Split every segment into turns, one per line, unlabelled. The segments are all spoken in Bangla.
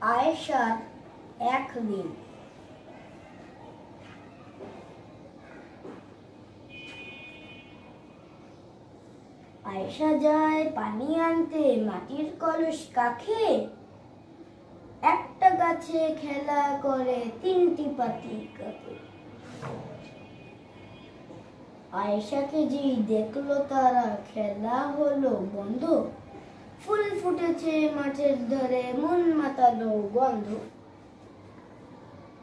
আয়েশার একদিন। আয়েশা যায় পানি আনতে মাটির কলস কাখে, একটা গাছে খেলা করে তিনটি পাতি কাকে। আয়েশাকে যেই দেখলো তারা, খেলা হলো বন্ধ, ফুল ফুটেছে মাঠের ধারে, মন মাতালো গন্ধ।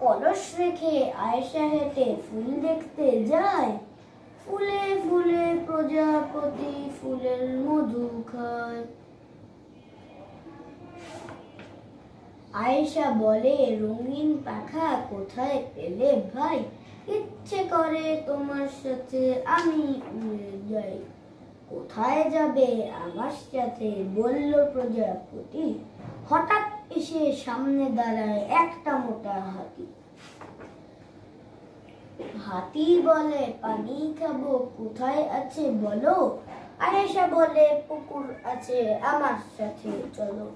কলস রেখে আয়েশা হেঁটে ফুল দেখতে যায়, ফুলে ফুলে প্রজাপতি ফুলের মধু খায়। আয়েশা বলে, রঙিন পাখা কোথায় পেলে ভাই, ইচ্ছে করে তোমার সাথে আমি উড়ে যাই। কোথায় যাবে আমার সাথে, বলল প্রজাপতি। হঠাৎ এসে সামনে দাঁড়ায় একটা মোটা হাতি। হাতি বলে, পানি খাবো, কোথায় আছে বলো। আয়েশা বলে, পুকুর আছে, আমার সাথে চলো।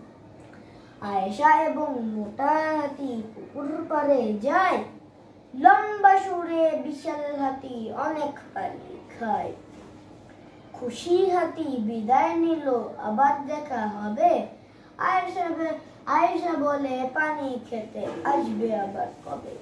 আয়েশা এবং মোটা হাতি পুকুর পাড়ে যায়, লম্বা সুরে বিশাল হাতি অনেক পানি খায়। খুশি হাতি বিদায় নিল, আবার দেখা হবে। আয়েশা বলে, পানি খেতে আসবে আবার কবে।